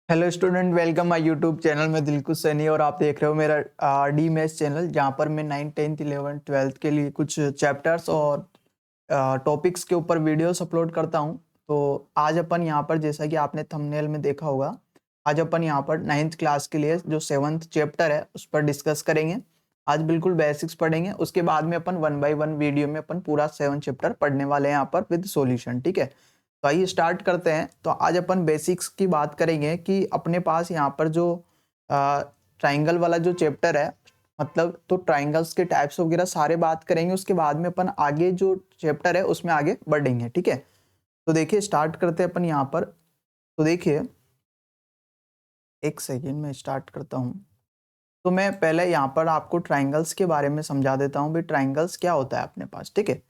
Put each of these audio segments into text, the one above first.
Hello student, welcome my YouTube channel में दिलकुश सैनी और आप देख रहे हो मेरा डी मैथ्स चैनल, जहाँ पर मैं 9th 10th 11th 12th के लिए कुछ चैप्टर्स और टॉपिक्स के ऊपर वीडियोस अपलोड करता हूँ। तो आज अपन यहाँ पर, जैसा कि आपने थंबनेल में देखा होगा, आज अपन यहाँ पर 9th क्लास के लिए जो 7th चैप्टर है उस पर डिस्कस करेंगे। आज बिल्कुल बेसिक्स पढ़ेंगे, उसके बाद में अपन 1 by 1 वीडियो में अपन पूरा 7 चैप्टर पढ़ने वाले हैं यहाँ पर विद सॉल्यूशन। ठीक है, तो आइए स्टार्ट करते हैं। तो आज अपन बेसिक्स की बात करेंगे कि अपने पास यहाँ पर जो ट्राइंगल वाला जो चैप्टर है, मतलब तो ट्राइंगल्स के टाइप्स वगैरह सारे बात करेंगे। उसके बाद में अपन आगे जो चैप्टर है उसमें आगे बढ़ेंगे। ठीक है, तो देखिए स्टार्ट करते हैं अपन यहाँ पर। तो देखिए, एक सेकेंड में स्टार्ट करता हूँ। तो मैं पहले यहाँ पर आपको ट्राइंगल्स के बारे में समझा देता हूँ भाई ट्राइंगल्स क्या होता है अपने पास। ठीक है,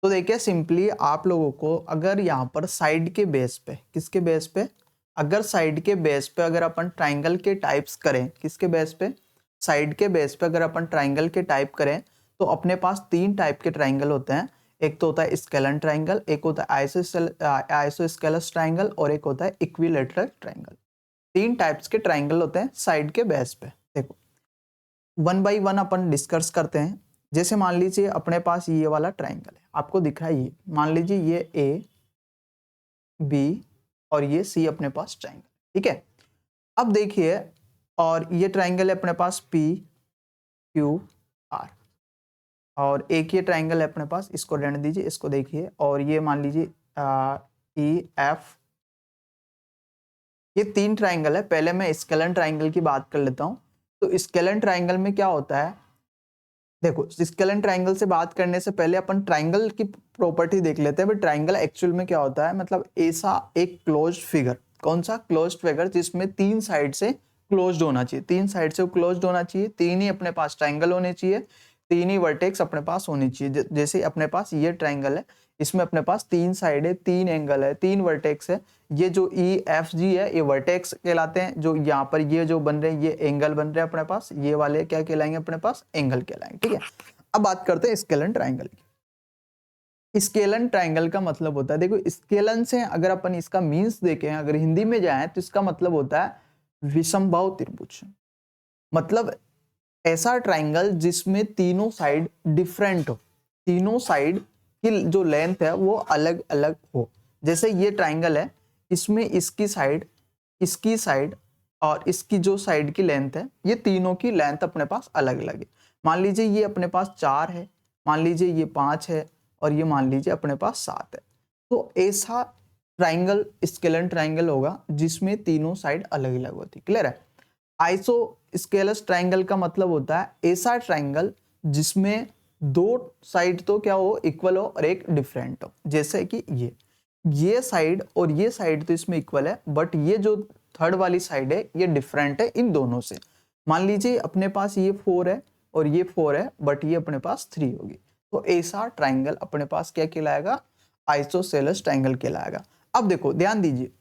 तो देखिए सिंपली आप लोगों को अगर यहाँ पर साइड के बेस पे, किसके बेस पे, अगर साइड के बेस पे अगर अपन ट्राइंगल के टाइप्स करें, किसके बेस पे, साइड के बेस पे अगर अपन ट्राइंगल के टाइप करें तो अपने पास 3 टाइप के ट्राइंगल होते हैं। एक तो होता है स्केलन ट्राइंगल, एक होता है आइसोस्केलस ट्राइंगल और एक होता है इक्विलेटरल ट्राइंगल। 3 टाइप्स के ट्राइंगल होते हैं साइड के बेस पे। देखो 1 by 1 अपन डिस्कस करते हैं। जैसे मान लीजिए अपने पास ये वाला ट्राइंगल है, आपको दिख रहा है ये, मान लीजिए ये ए बी और ये सी अपने पास ट्राइंगल। ठीक है, अब देखिए, और ये ट्राइंगल है अपने पास पी क्यू आर, और एक ये ट्राइंगल है अपने पास, इसको रहने दीजिए, इसको देखिए, और ये मान लीजिए ई एफ। ये 3 ट्राइंगल है। पहले मैं स्केलन ट्राइंगल की बात कर लेता हूं। तो स्केलन ट्राइंगल में क्या होता है, देखो स्केलन ट्राइंगल से बात करने से पहले अपन ट्राइंगल की प्रॉपर्टी देख लेते हैं। ट्राइंगल एक्चुअल में क्या होता है, मतलब ऐसा एक क्लोज्ड फिगर, कौन सा क्लोज्ड फिगर, जिसमें 3 साइड से क्लोज्ड होना चाहिए, 3 साइड से क्लोज्ड होना चाहिए, 3 ही अपने पास ट्राइंगल होने चाहिए, 3 ही वर्टेक्स अपने पास होनी चाहिए। जैसे अपने पास ये ट्राइंगल है, इसमें अपने पास 3 साइड है, 3 एंगल है, 3 वर्टेक्स है। ये जो ई एफ जी है ये वर्टेक्स कहलाते हैं। जो यहाँ पर ये जो बन रहे हैं ये एंगल बन रहे हैं अपने पास, ये वाले क्या कहलाएंगे अपने पास, एंगल कहलाएंगे। ठीक है, अब बात करते हैं स्केलन ट्राइंगल की। स्केलन ट्राइंगल का मतलब होता है, देखो स्केलन से अगर अपन इसका मीन्स देखें, अगर हिंदी में जाए तो इसका मतलब होता है विषमबाहु त्रिभुज। मतलब ऐसा ट्राइंगल जिसमें तीनों साइड डिफरेंट हो, तीनों साइड की जो लेंथ है वो अलग अलग हो। जैसे ये ट्राइंगल है, इसमें इसकी साइड और इसकी जो साइड की लेंथ है, ये तीनों की लेंथ अपने पास अलग अलग है। मान लीजिए ये अपने पास 4 है, मान लीजिए ये 5 है, और ये मान लीजिए अपने पास 7 है। तो ऐसा ट्राइंगल स्केलन ट्राइंगल होगा जिसमें तीनों साइड अलग अलग होती। क्लियर है। आइसोस्केलस ट्राइंगल का मतलब होता है ऐसा ट्राइंगल जिसमें 2 साइड तो क्या हो, इक्वल हो और एक डिफरेंट हो। जैसे कि ये साइड और ये साइड तो इसमें इक्वल है, बट ये जो थर्ड वाली साइड है ये डिफरेंट है इन दोनों से। मान लीजिए अपने पास ये 4 है और ये 4 है, बट ये अपने पास 3 होगी। तो ऐसा ट्राइंगल अपने पास क्या कहलाएगा, आइसोसेलस ट्राइंगल कहलाएगा। अब देखो ध्यान दीजिए,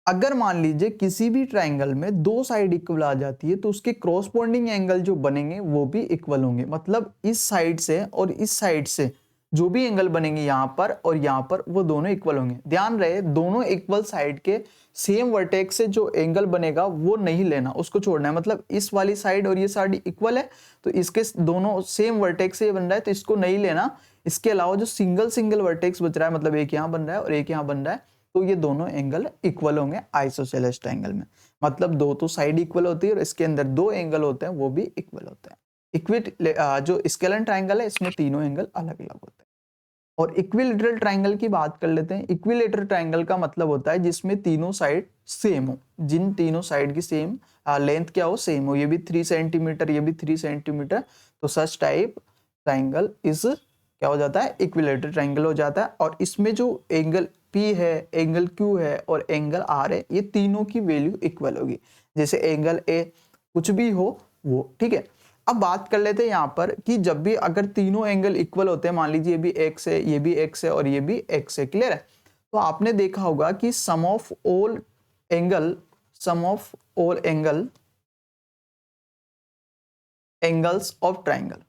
अगर मान लीजिए किसी भी ट्राइंगल में 2 साइड इक्वल आ जाती है तो उसके क्रॉसपोंडिंग एंगल जो बनेंगे वो भी इक्वल होंगे। मतलब इस साइड से और इस साइड से जो भी एंगल बनेंगे यहाँ पर और यहाँ पर, वो दोनों इक्वल होंगे। ध्यान रहे, दोनों इक्वल साइड के सेम वर्टेक्स से जो एंगल बनेगा वो नहीं लेना, उसको छोड़ना है। मतलब इस वाली साइड और ये साइड इक्वल है तो इसके दोनों सेम वर्टेक्स से बन रहा है तो इसको नहीं लेना। इसके अलावा जो सिंगल सिंगल वर्टेक्स बच रहा है, मतलब एक यहाँ बन रहा है और एक यहाँ बन रहा है, तो ये दोनों एंगल इक्वल होंगे आइसोसेलेस ट्रायंगल में। मतलब 2 तो साइड इक्वल होती है और इसके अंदर 2 एंगल होते हैं वो भी इक्वल होते हैं। जो स्केलन ट्रायंगल है इसमें तीनों एंगल अलग अलग होते हैं। और इक्विलेटरल ट्रायंगल की बात कर लेते हैं। इक्विलेटरल ट्रायंगल का मतलब होता है जिसमें तीनों साइड सेम हो, जिन तीनों साइड की सेम लेंथ क्या हो, सेम हो। ये भी 3 सेंटीमीटर, ये भी 3 सेंटीमीटर, तो सच टाइप ट्रायंगल इज क्या हो जाता है, इक्विलेटरल ट्रायंगल हो जाता है। और इसमें जो एंगल P है, एंगल Q है और एंगल R है, ये तीनों की वैल्यू इक्वल होगी। जैसे एंगल A कुछ भी हो वो। ठीक है, अब बात कर लेते हैं यहाँ पर कि जब भी अगर तीनों एंगल इक्वल होते हैं, मान लीजिए ये भी x है, ये भी x है और ये भी x है। क्लियर है। तो आपने देखा होगा कि sum of all angles of triangle,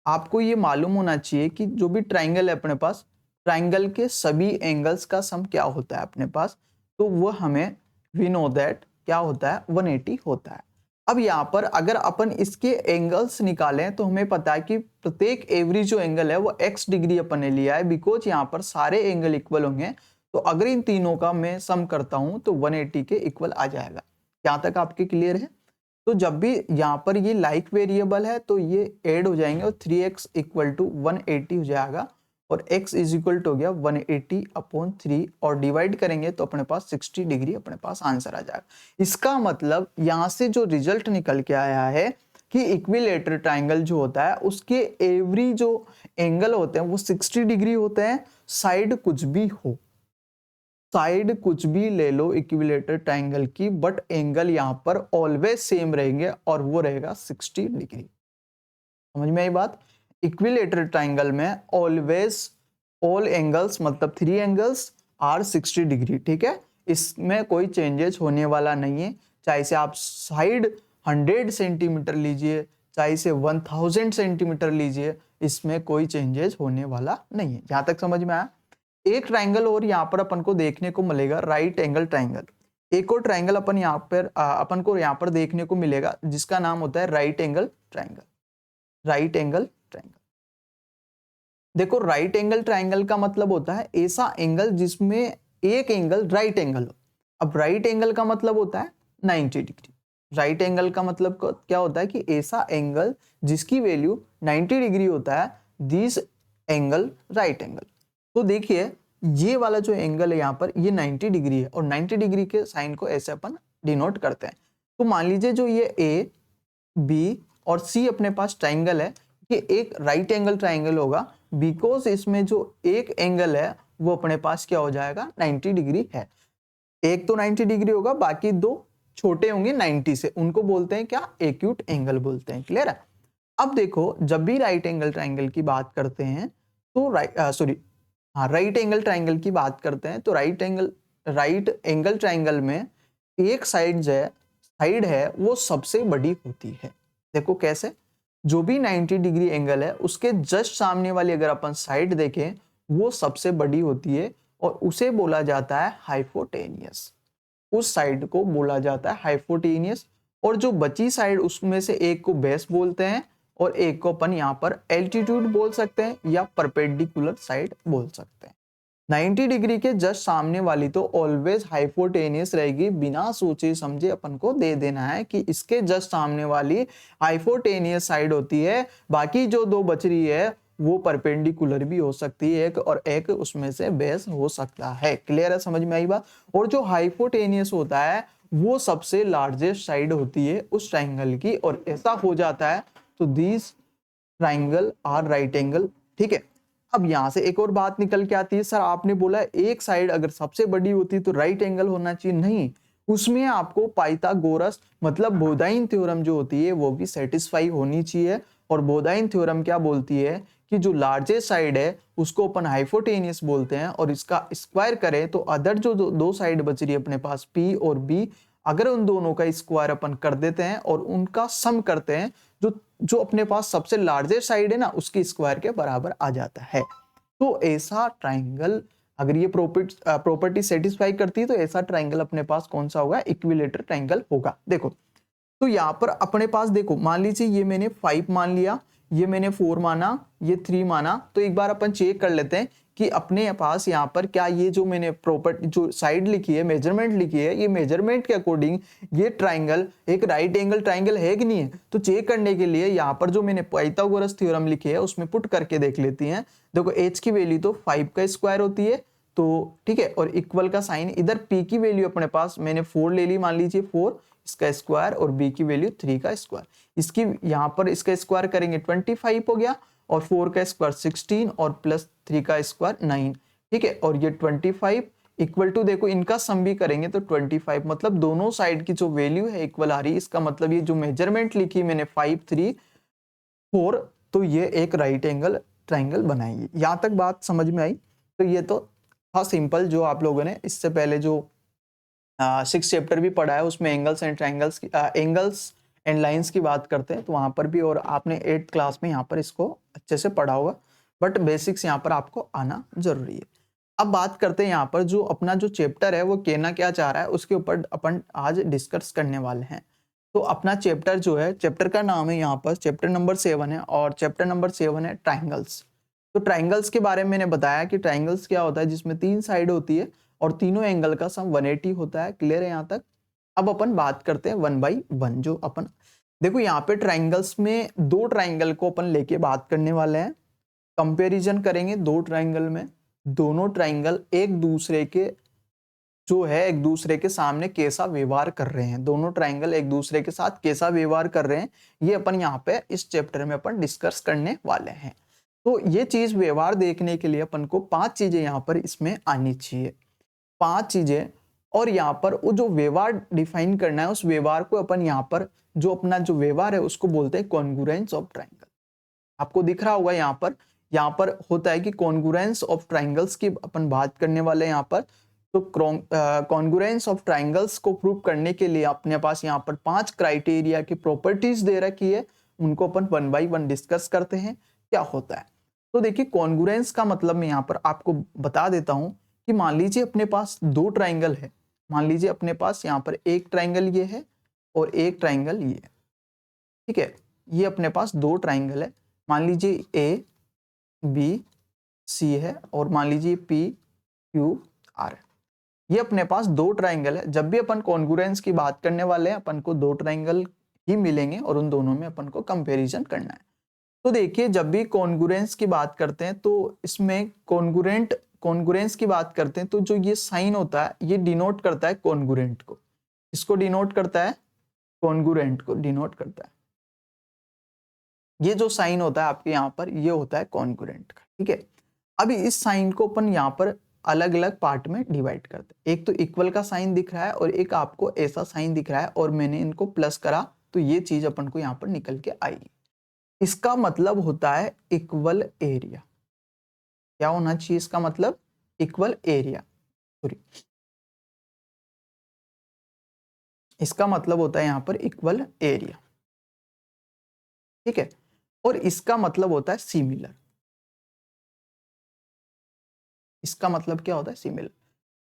आपको ये मालूम होना चाहिए कि जो भी ट्राइंगल है अपने पास, ट्राइंगल के सभी एंगल्स का सम क्या होता है अपने पास। तो वो हमें वी नो दैट क्या होता है 180 होता है। अब यहाँ पर अगर अपन इसके एंगल्स निकालें तो हमें पता है कि प्रत्येक एवरी जो एंगल है वो x डिग्री अपन ने लिया है, बिकॉज यहाँ पर सारे एंगल इक्वल होंगे। तो अगर इन तीनों का मैं सम करता हूं तो 180 के इक्वल आ जाएगा। यहाँ तक आपके क्लियर है? तो जब भी यहाँ पर ये लाइक वेरिएबल है तो ये ऐड हो जाएंगे और 3x इक्वल टू 180 हो जाएगा और x इज इक्वल टू हो गया 180 अपॉन 3 और डिवाइड करेंगे तो अपने पास 60 डिग्री अपने पास आंसर आ जाएगा। इसका मतलब यहाँ से जो रिजल्ट निकल के आया है कि इक्विलेटरल ट्राइंगल जो होता है उसके एवरी जो एंगल होते हैं वो 60 डिग्री होते हैं, साइड कुछ भी हो, साइड कुछ भी ले लो इक्विलेटरल ट्राइंगल की, बट एंगल यहां पर ऑलवेज सेम रहेंगे और वो रहेगा 60 डिग्री। समझ में आई बात? इक्विलेटरल ट्राइंगल में ऑलवेज ऑल एंगल्स मतलब 3 एंगल्स आर 60 डिग्री, ठीक है। इसमें कोई चेंजेस होने वाला नहीं है, चाहे से आप साइड 100 सेंटीमीटर लीजिए चाहे से 1000 सेंटीमीटर लीजिए, इसमें कोई चेंजेस होने वाला नहीं है। जहां तक समझ में आया? एक ट्राइंगल और यहाँ पर अपन को देखने को मिलेगा, राइट एंगल ट्राइंगल। एक और ट्राइंगल अपन यहाँ पर अपन को यहाँ पर देखने को मिलेगा जिसका नाम होता है right angle triangle. Right angle triangle, देखो राइट एंगल ट्राइंगल का मतलब होता है ऐसा एंगल जिसमें एक एंगल राइट एंगल हो। अब राइट एंगल का मतलब होता है 90 डिग्री। राइट एंगल का मतलब क्या होता है कि ऐसा एंगल जिसकी वैल्यू 90 डिग्री होता है, दिस एंगल राइट एंगल। तो देखिए ये वाला जो एंगल है यहाँ पर ये 90 डिग्री है और 90 डिग्री के साइन को ऐसे अपन डिनोट करते हैं। तो मान लीजिए जो ये ए बी और सी अपने पास ट्राइंगल है, ये एक राइट एंगल ट्राइंगल होगा बिकॉज इसमें जो एक एंगल है वो अपने पास क्या हो जाएगा 90 डिग्री है। एक तो 90 डिग्री होगा, बाकी दो छोटे होंगे 90 से, उनको बोलते हैं क्या एक्यूट एंगल बोलते हैं। क्लियर है? अब देखो जब भी राइट एंगल ट्राइंगल की बात करते हैं तो राइट एंगल ट्राइंगल की बात करते हैं तो राइट एंगल ट्राइंगल में एक साइड है वो सबसे बड़ी होती है। देखो कैसे, जो भी 90 डिग्री एंगल है उसके जस्ट सामने वाली अगर अपन साइड देखें वो सबसे बड़ी होती है और उसे बोला जाता है हाइपोटेनियस। उस साइड को बोला जाता है हाइपोटेनियस और जो बची साइड उसमें से एक को बेस बोलते हैं और एक को अपन यहाँ पर एल्टीट्यूड बोल सकते हैं या परपेंडिकुलर साइड बोल सकते हैं। 90 डिग्री के जस्ट सामने वाली तो ऑलवेज हाइपोटेनियस रहेगी, बिना सोचे समझे अपन को दे देना है कि इसके जस्ट सामने वाली हाइपोटेनियस साइड होती है, बाकी जो दो बच रही है वो परपेंडिकुलर भी हो सकती है और एक उसमें से बेस हो सकता है। क्लियर है? समझ में आई बात? और जो हाइपोटेनियस होता है वो सबसे लार्जेस्ट साइड होती है उस ट्राइंगल की और ऐसा हो जाता है तो this triangle are right angle. ठीक है, अब यहां से एक और बात निकल के आती है, सर आपने बोला एक साइड अगर सबसे बड़ी होती तो राइट एंगल होना चाहिए। नहीं, उसमें आपको पाइथागोरस मतलब बोधाइन थ्योरम जो होती है वो भी सेटिस्फाई होनी चाहिए। और बोधाइन थ्योरम क्या बोलती है कि जो लार्जेस्ट साइड है उसको अपन हाइपोटेनियस बोलते हैं और इसका स्क्वायर करें तो अदर जो दो साइड बच रही है अपने पास P और B, अगर उन दोनों का स्क्वायर अपन कर देते हैं और उनका सम करते हैं, जो अपने पास सबसे लार्जेस्ट साइड है ना उसकी स्क्वायर के बराबर आ जाता है। तो ऐसा ट्राइंगल अगर ये प्रॉपर्टी सेटिस्फाई करती है तो ऐसा ट्राइंगल अपने पास कौन सा होगा? इक्विलेटरल ट्राइंगल होगा। देखो तो यहाँ पर अपने पास देखो मान लीजिए ये मैंने 5 मान लिया, ये मैंने 4 माना, ये 3 माना, तो एक बार अपन चेक कर लेते हैं कि अपने पास यहाँ पर क्या ये जो मैंने प्रॉपर्टी जो साइड लिखी है मेजरमेंट लिखी है, ये मेजरमेंट के अकॉर्डिंग ये ट्राइंगल एक राइट एंगल ट्राइंगल है कि नहीं है। तो चेक करने के लिए यहाँ पर जो मैंने पाइथागोरस थ्योरम लिखी है उसमें पुट करके देख लेती हैं। देखो h की वैल्यू तो 5 का स्क्वायर होती है, तो ठीक है, और इक्वल का साइन इधर p की वैल्यू अपने पास मैंने 4 ले ली, मान लीजिए 4 इसका स्क्वायर और b की वैल्यू 3 का स्क्वायर। इसकी यहाँ पर इसका स्क्वायर करेंगे 25 हो गया और 4 का स्क्वायर 16 और प्लस 3 का स्क्वायर 9। ठीक है, और ये 25 इक्वल टू देखो इनका सम भी करेंगे तो 25, मतलब दोनों साइड की जो वैल्यू है इक्वल आ रही है। इसका मतलब ये जो मेजरमेंट लिखी मैंने 5 3 4, तो ये एक राइट एंगल ट्राइंगल बनाएगी। यहाँ तक बात समझ में आई? तो ये तो था सिंपल, जो आप लोगों ने इससे पहले जो 6 चैप्टर भी पढ़ा है उसमें angles and triangles angles and lines की बात करते हैं तो वहां पर भी, और आपने 8th क्लास में यहाँ पर इसको अच्छे से पढ़ा होगा, बट बेसिक्स यहाँ पर आपको आना जरूरी है। अब बात करते हैं यहाँ पर जो अपना जो चैप्टर है वो कहना क्या चाह रहा है उसके ऊपर अपन आज डिस्कस करने वाले हैं। तो अपना चैप्टर जो है, चैप्टर का नाम है यहाँ पर चैप्टर नंबर 7 है और चैप्टर नंबर 7 है ट्राइंगल्स। तो ट्राइंगल्स के बारे में मैंने बताया कि ट्राइंगल्स क्या होता है, जिसमें 3 साइड होती है और तीनों एंगल का सम 180 होता है। क्लियर है यहाँ तक? अब अपन बात करते हैं 1 बाई 1। जो अपन देखो यहाँ पे ट्राइंगल्स में 2 ट्राइंगल को अपन लेके बात करने वाले हैं, कंपेरिजन करेंगे 2 ट्राइंगल में। दोनों ट्राइंगल एक दूसरे के जो है एक दूसरे के सामने कैसा व्यवहार कर रहे हैं, दोनों ट्राइंगल एक दूसरे के साथ कैसा व्यवहार कर रहे हैं, ये अपन यहाँ पे इस चैप्टर में अपन डिस्कस करने वाले हैं। तो ये चीज व्यवहार देखने के लिए अपन को 5 चीजें यहाँ पर इसमें आनी चाहिए, 5 चीजें। और यहाँ पर वो जो व्यवहार डिफाइन करना है, उस व्यवहार को अपन यहाँ पर जो अपना जो व्यवहार है उसको बोलते हैं कॉन्ग्रुएंस ऑफ ट्राइंगल। आपको दिख रहा होगा यहाँ पर होता है कि कॉन्ग्रुएंस ऑफ ट्राइंगल्स की अपन बात करने वाले हैं यहाँ पर। तो कॉन्ग्रुएंस ऑफ ट्राइंगल्स को प्रूव करने के लिए अपने पास यहाँ पर 5 क्राइटेरिया की प्रॉपर्टीज दे रखी है, उनको अपन 1 बाई 1 डिस्कस करते हैं क्या होता है। तो देखिए कॉन्ग्रुएंस का मतलब मैं यहाँ पर आपको बता देता हूँ कि मान लीजिए अपने पास 2 ट्राइंगल है, मान लीजिए अपने पास यहाँ पर एक ट्राइंगल ये है और एक ट्राइंगल ये है, ठीक है। ये अपने पास 2 ट्राइंगल है, मान लीजिए ए बी सी है और मान लीजिए पी क्यू आर है। ये अपने पास 2 ट्राइंगल है। जब भी अपन कॉन्ग्रुएंस की बात करने वाले हैं अपन को 2 ट्राइंगल ही मिलेंगे और उन दोनों में अपन को कंपैरिजन करना है। तो देखिए जब भी कॉन्ग्रुएंस की बात करते हैं तो इसमें कॉन्ग्रुएंस की बात करते हैं तो जो ये साइन होता है ये डिनोट करता है कॉन्ग्रुएंट को। इसको डिनोट करता है, कॉन्ग्रुएंट को डिनोट करता है। ये जो साइन होता है आपके यहाँ पर ये होता है कॉन्ग्रुएंट का, ठीक है। अभी इस साइन को अपन यहाँ पर अलग अलग पार्ट में डिवाइड करते हैं। एक तो इक्वल का साइन दिख रहा है और एक आपको ऐसा साइन दिख रहा है और मैंने इनको प्लस करा तो ये चीज अपन को यहाँ पर निकल के आएगी। इसका मतलब होता है इक्वल एरिया। क्या होना चाहिए इसका मतलब? Equal area. सॉरी, इसका मतलब होता है यहाँ पर इक्वल एरिया, ठीक है। और इसका मतलब होता है सिमिलर। इसका मतलब क्या होता है? सिमिलर।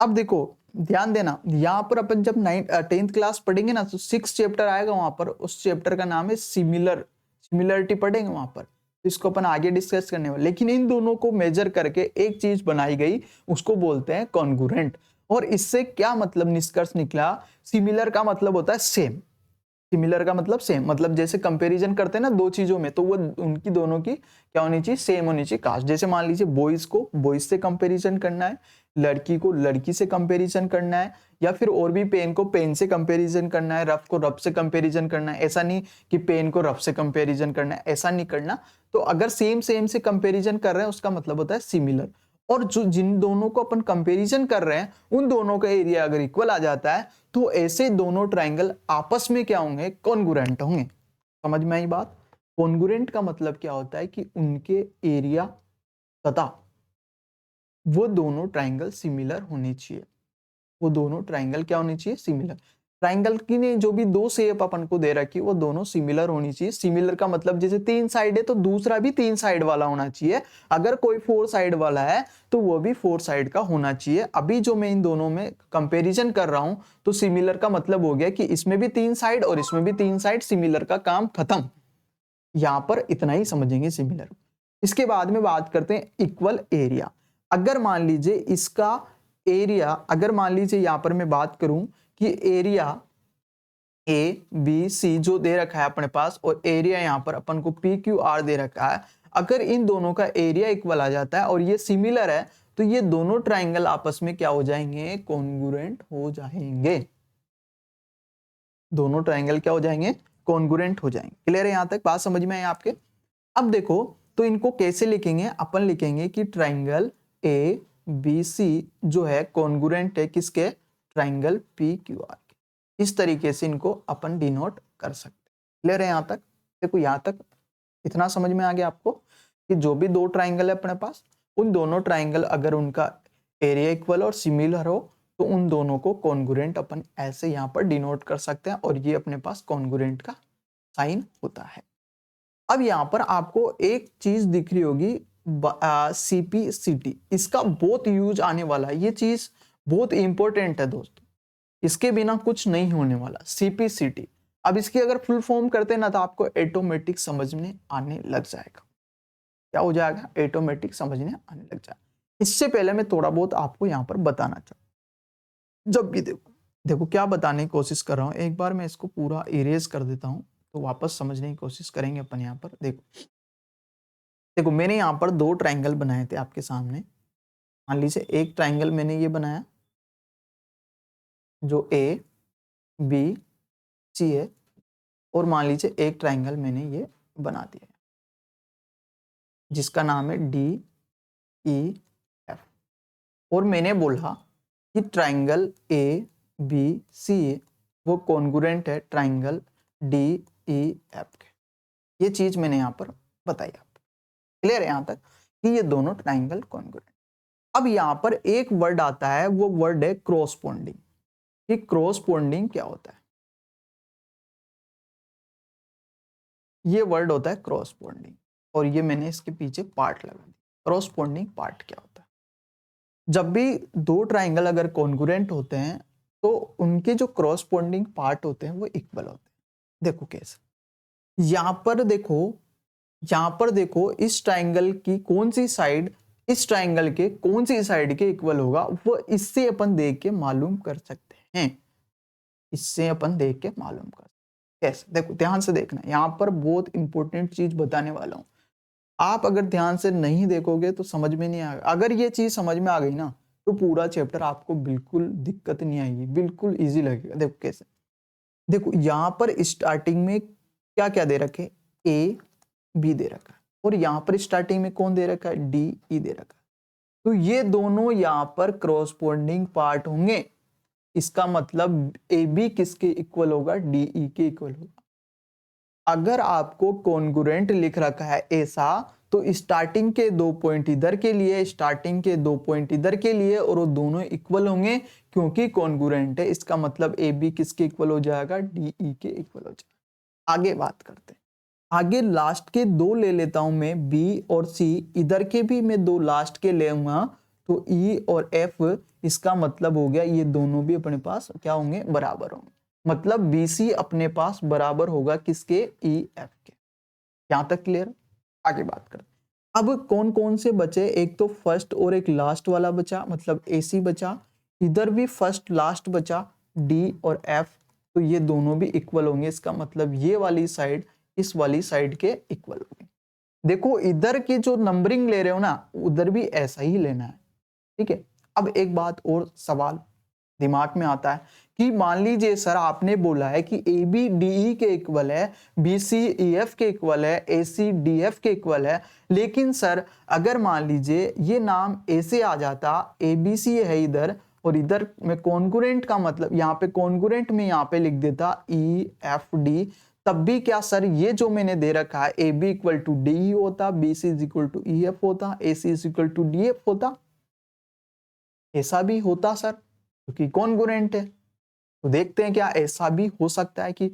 अब देखो ध्यान देना, यहाँ पर अपन जब 10th क्लास पढ़ेंगे ना तो 6 चैप्टर आएगा, वहां पर उस चैप्टर का नाम है सिमिलरिटी पढ़ेंगे वहां पर। तो इसको अपन आगे डिस्कस करने वाले, लेकिन इन दोनों को मेजर करके एक चीज बनाई गई उसको बोलते हैं कॉन्ग्रुएंट। और इससे क्या मतलब निष्कर्ष निकला? सिमिलर का मतलब होता है सेम। सिमिलर का मतलब सेम, मतलब जैसे कंपैरिजन करते हैं ना 2 चीजों में तो वो उनकी दोनों की क्या होनी चाहिए? सेम होनी चाहिए कास्ट। जैसे मान लीजिए बॉयज को बॉयज से कंपैरिजन करना है, लड़की को लड़की से कंपैरिजन करना है, या फिर और भी पेन को पेन से कंपैरिजन करना है, रफ को रफ से कंपैरिजन करना है। ऐसा नहीं कि पेन को रफ से कंपैरिजन करना है, ऐसा नहीं करना। तो अगर सेम सेम से कंपैरिजन कर रहे हैं उसका मतलब होता है सिमिलर। और जो जिन दोनों को अपन कंपैरिजन कर रहे हैं उन दोनों का एरिया अगर इक्वल आ जाता है तो ऐसे दोनों ट्राइंगल आपस में क्या होंगे? कॉन्ग्रुएंट होंगे। समझ में आई बात? कॉन्ग्रुएंट का मतलब क्या होता है कि उनके एरिया तथा वो दोनों ट्राइंगल सिमिलर होने चाहिए। वो दोनों ट्राइंगल क्या होनी चाहिए? सिमिलर। ट्राइंगल की ने जो भी 2 शेप अपन को दे रखी है वो दोनों सिमिलर होनी चाहिए। सिमिलर का मतलब जैसे 3 साइड है तो दूसरा भी 3 साइड वाला होना चाहिए। अगर कोई 4 साइड वाला है तो वो भी 4 साइड का होना चाहिए। अभी जो मैं इन दोनों में कंपैरिजन कर रहा हूं तो सिमिलर का मतलब हो गया कि इसमें भी 3 साइड और इसमें भी 3 साइड, सिमिलर का काम खत्म। यहां पर इतना ही समझेंगे सिमिलर। इसके बाद में बात करते हैं इक्वल एरिया। अगर मान लीजिए इसका एरिया, अगर मान लीजिए यहां पर मैं बात करूं कि एरिया ए बी सी जो दे रखा है अपने पास और एरिया यहां पर अपन को पी क्यू आर दे रखा है, अगर इन दोनों का एरिया इक्वल आ जाता है और ये सिमिलर है तो ये दोनों ट्राइंगल आपस में क्या हो जाएंगे? कॉन्ग्रुएंट हो जाएंगे। दोनों ट्राइंगल क्या हो जाएंगे? कॉन्ग्रुएंट हो जाएंगे। क्लियर है? यहां तक बात समझ में आई आपके? अब देखो तो इनको कैसे लिखेंगे? अपन लिखेंगे कि ट्राइंगल ए बी सी जो है कॉन्ग्रुएंट है किसके? ट्राइंगल पी क्यू आर के। इस तरीके से इनको अपन डिनोट कर सकते हैं। क्लियर है यहां तक? देखो यहां तक इतना समझ में आ गया आपको कि जो भी 2 ट्राइंगल है अपने पास, उन दोनों ट्राइंगल अगर उनका एरिया इक्वल और सिमिलर हो तो उन दोनों को कॉन्ग्रुएंट अपन ऐसे यहाँ पर डिनोट कर सकते हैं और ये अपने पास कॉन्ग्रुएंट का साइन होता है। अब यहाँ पर आपको एक चीज दिख रही होगी, CPCT, इसका बहुत यूज आने वाला है। ये चीज बहुत इंपॉर्टेंट है दोस्तों, इसके बिना कुछ नहीं होने वाला। CPCT, अब इसकी अगर फुल फॉर्म करते ना तो आपको ऑटोमेटिक समझने आने लग जाएगा। क्या हो जाएगा? ऑटोमेटिक समझने आने लग जाएगा। इससे पहले मैं थोड़ा बहुत आपको यहाँ पर बताना चाहूँ। जब भी देखो क्या बताने की कोशिश कर रहा हूँ, एक बार मैं इसको पूरा इरेज कर देता हूँ तो वापस समझने की कोशिश करेंगे अपन। यहाँ पर देखो मैंने यहाँ पर दो ट्राइंगल बनाए थे आपके सामने। मान लीजिए एक ट्राइंगल मैंने ये बनाया जो ABC है, और मान लीजिए एक ट्राइंगल मैंने ये बना दिया जिसका नाम है DEF, और मैंने बोला कि ट्राइंगल ABC वो कॉन्ग्रुएंट है ट्राइंगल DEF के। ये चीज मैंने यहाँ पर बताई आपको। क्लियर है यहाँ तक कि ये दोनों ट्राइंगल कॉन्ग्रुएंट। अब यहाँ पर एक वर्ड आता है, वो वर्ड है क्रॉसपोंडिंग। कि क्रॉसपोंडिंग क्या होता है? ये वर्ड होता है क्रॉसपोंडिंग, और ये मैंने इसके पीछे पार्ट लगा दिया। क्रॉसपोंडिंग पार्ट क्या होता है? जब भी दो ट्राइंगल अगर कॉन्ग्रुएंट होते हैं तो उनके जो क्रॉसपोंडिंग पार्ट होते हैं वो इक्वल होते हैं। देखो कैसे, यहाँ पर देखो इस ट्राइंगल की कौन सी साइड इस ट्राइंगल के कौन सी साइड के इक्वल होगा, वो इससे अपन देख के मालूम कर सकते हैं। इससे अपन देख के मालूम कर सकते हैं। कैसे? देखो ध्यान से देखना, यहाँ पर बहुत इंपॉर्टेंट चीज बताने वाला हूँ। आप अगर ध्यान से नहीं देखोगे तो समझ में नहीं आएगा। अगर ये चीज समझ में आ गई ना तो पूरा चैप्टर आपको बिल्कुल दिक्कत नहीं आएगी, बिल्कुल इजी लगेगा। देखो कैसे, देखो यहाँ पर स्टार्टिंग में क्या क्या दे रखे? AB दे रखा है, और यहाँ पर स्टार्टिंग में कौन दे रखा है? DE दे रखा है। तो ये दोनों यहाँ पर क्रॉसपोंडिंग पार्ट होंगे। इसका मतलब AB किसके इक्वल होगा? DE के इक्वल होगा। अगर आपको कॉन्ग्रुएंट लिख रखा है ऐसा, तो स्टार्टिंग के 2 पॉइंट इधर के लिए, स्टार्टिंग के 2 पॉइंट इधर के लिए, और वो दोनों इक्वल होंगे क्योंकि कॉन्ग्रुएंट है। इसका मतलब AB किसके इक्वल हो जाएगा? DE के इक्वल हो जाएगा। आगे बात करते हैं। आगे लास्ट के दो ले लेता हूं मैं, B और C। इधर के भी मैं दो लास्ट के लेऊंगा तो E और F। इसका मतलब हो गया ये दोनों भी अपने पास क्या होंगे? बराबर होंगे। मतलब BC अपने पास बराबर होगा किसके? EF के। यहां तक क्लियर? आगे बात करते हैं। अब कौन कौन से बचे? एक तो फर्स्ट और एक लास्ट वाला बचा, मतलब AC बचा। इधर भी फर्स्ट लास्ट बचा, D और F। तो ये दोनों भी इक्वल होंगे। इसका मतलब ये वाली साइड इस वाली साइड के इक्वल होगी। देखो इधर की जो नंबरिंग ले रहे हो ना, उधर भी ऐसा ही लेना है। ठीक है। अब एक बात और सवाल दिमाग में आता है कि मान लीजिए सर आपने बोला है कि AB DE के इक्वल है, BC EF के इक्वल है, AC DF के इक्वल है। लेकिन सर अगर मान लीजिए ये नाम ऐसे आ जाता, ABC है इधर और इधर में कॉन्ग्रुएंट का मतलब यहाँ पे कॉन्ग्रुएंट में यहाँ पे लिख देता EFD, तब भी क्या सर ये जो मैंने दे रखा है AB इक्वल टू DE होता, BC is equal to EF होता, AC is equal to DF होता? ऐसा भी होता सर, क्योंकि कॉन्ग्रुएंट है। तो देखते हैं क्या ऐसा भी हो सकता है कि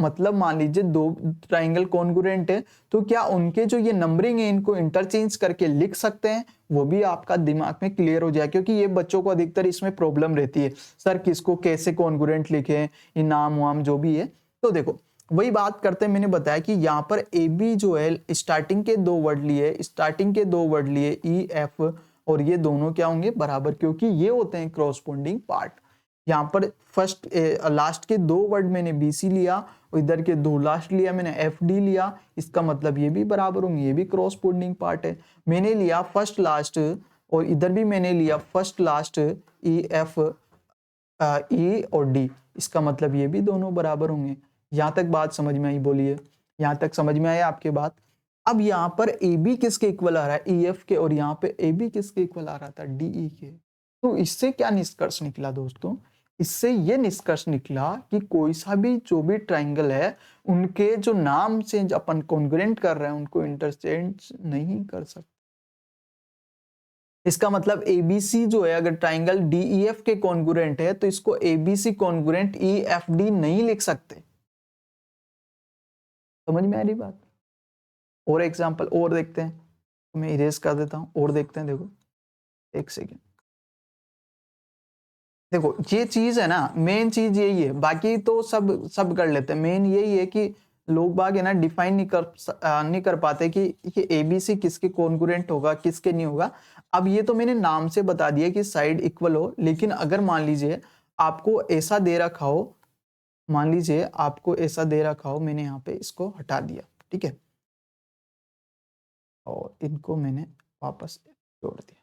मतलब मान लीजिए दो ट्राइंगल कॉन्ग्रुएंट है तो क्या उनके जो ये नंबरिंग है इनको इंटरचेंज करके लिख सकते हैं? वो भी आपका दिमाग में क्लियर हो जाए, क्योंकि ये बच्चों को अधिकतर इसमें प्रॉब्लम रहती है, सर किसको कैसे कॉन्ग्रुएंट लिखे, ये नाम वाम जो भी है। तो देखो वही बात करते हैं, मैंने बताया कि यहाँ पर AB जो है स्टार्टिंग के दो वर्ड लिए EF, और ये दोनों क्या होंगे? बराबर, क्योंकि ये होते हैं क्रॉसपोंडिंग पार्ट। यहाँ पर फर्स्ट लास्ट के दो वर्ड मैंने BC लिया और इधर के दो लास्ट लिया मैंने FD लिया। इसका मतलब ये भी बराबर होंगे, ये भी क्रॉसपोंडिंग पार्ट है। मैंने लिया फर्स्ट लास्ट और इधर भी मैंने लिया फर्स्ट लास्ट EF E और D, इसका मतलब ये भी दोनों बराबर होंगे। यहाँ तक बात समझ में आई? बोलिए, यहाँ तक समझ में आया आपके बात? अब यहाँ पर AB किसके इक्वल आ रहा है? EF के, और यहाँ पे AB किसके इक्वल आ रहा था? DE के। तो इससे क्या निष्कर्ष निकला दोस्तों? इससे ये निष्कर्ष निकला कि कोई सा भी जो भी ट्राइंगल है उनके जो नाम से अपन कॉन्ग्रुएंट कर रहे हैं उनको इंटरचेंज नहीं कर सकते। इसका मतलब ABC जो है अगर ट्राइंगल DEF के कॉन्ग्रुएंट है तो इसको ABC कॉन्ग्रुएंट EFD नहीं लिख सकते। समझ में आ रही बात? और एग्जांपल और देखते हैं। तो मैं इरेज कर देता हूँ और देखते हैं। देखो एक सेकेंड, देखो ये चीज है ना, मेन चीज यही है, बाकी तो सब कर लेते हैं। मेन यही है कि लोग बाग है ना डिफाइन नहीं कर पाते कि ये एबीसी किसके कॉन्ग्रुएंट होगा, किसके नहीं होगा। अब ये तो मैंने नाम से बता दिया कि साइड इक्वल हो, लेकिन अगर मान लीजिए आपको ऐसा दे रखा हो, मान लीजिए आपको ऐसा दे रखा हो, मैंने यहाँ पे इसको हटा दिया, ठीक है, और इनको मैंने वापस जोड़ दिया।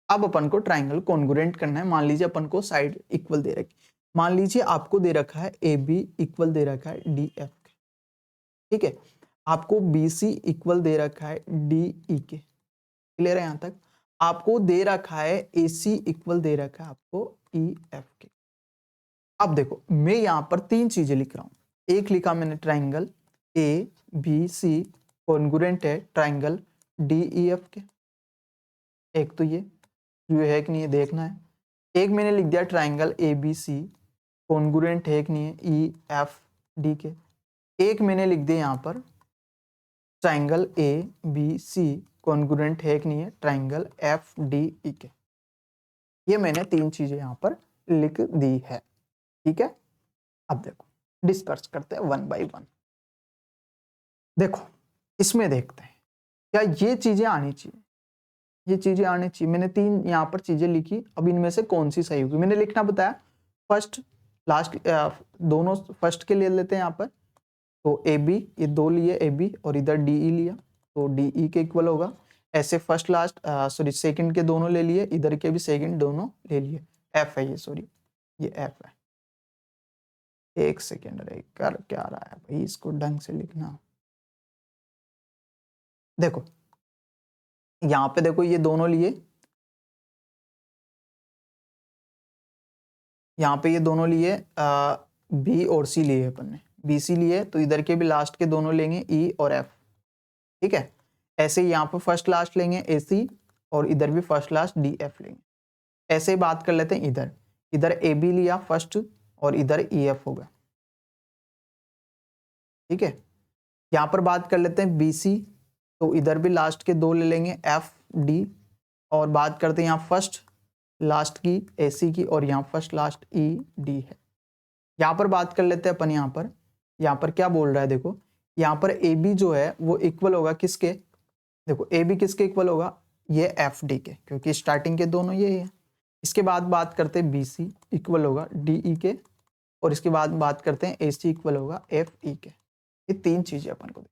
अब अपन को ट्राइंगल कॉन्ग्रुएंट करना है। मान लीजिए अपन को साइड इक्वल दे रखी, मान लीजिए आपको दे रखा है ए बी इक्वल दे रखा है डी एफ के, ठीक है, आपको बी सी इक्वल दे रखा है डी ई के, क्लियर है यहाँ तक। आपको दे रखा है ए सी इक्वल दे रखा है आपको ई एफ के। अब देखो मैं यहाँ पर तीन चीजें लिख रहा हूं। एक लिखा मैंने triangle A B C congruent है ट्राइंगल डी ई एफ के, एक तो ये है कि नहीं है देखना है। एक मैंने लिख दिया triangle A B C congruent है कि नहीं है ई एफ डी के। एक मैंने लिख दिया यहाँ पर triangle A B C congruent है कि नहीं है ट्राइंगल एफ डी ई के। ये मैंने तीन चीजें यहाँ पर लिख दी है, ठीक है। अब देखो डिस्कस करते हैं वन बाय वन। देखो इसमें देखते हैं क्या ये चीजें आनी चाहिए, ये चीजें आनी चाहिए। मैंने तीन यहाँ पर चीजें लिखी, अब इनमें से कौन सी सही होगी मैंने लिखना बताया। फर्स्ट लास्ट दोनों फर्स्ट के ले लेते हैं यहाँ पर, तो ए बी ये दो लिए ए बी और इधर डी ई लिया, तो डी ई के इक्वल होगा। ऐसे फर्स्ट लास्ट सॉरी सेकंड के दोनों ले लिए, इधर के भी सेकंड दोनों ले लिए। एफ है ये, सॉरी ये एफ है। एक सेकेंड रे, कर क्या रहा है भाई, इसको ढंग से लिखना। देखो यहाँ पे देखो ये दोनों लिए, यहाँ पे ये दोनों लिए बी और सी लिए अपन ने, बी सी लिए, तो इधर के भी लास्ट के दोनों लेंगे ई और एफ, ठीक है। ऐसे ही यहाँ पे फर्स्ट लास्ट लेंगे ए सी और इधर भी फर्स्ट लास्ट डी एफ लेंगे। ऐसे ही बात कर लेते हैं इधर, इधर ए बी लिया फर्स्ट और इधर ई एफ होगा, ठीक है। यहाँ पर बात कर लेते हैं बी सी, तो इधर भी लास्ट के दो ले लेंगे एफ डी, और बात करते हैं यहाँ फर्स्ट लास्ट की ए सी की और यहाँ फर्स्ट लास्ट ई डी है। यहाँ पर बात कर लेते हैं अपन, यहाँ पर क्या बोल रहा है देखो, यहाँ पर ए बी जो है वो इक्वल होगा किसके, देखो ए बी किसके इक्वल होगा, ये एफ डी के, क्योंकि स्टार्टिंग के दोनों ये है। इसके बाद बात करते हैं बी सी इक्वल होगा डी ई के, और इसके बाद बात करते हैं ए सी इक्वल होगा एफ ई के। ये तीन चीजें अपन को।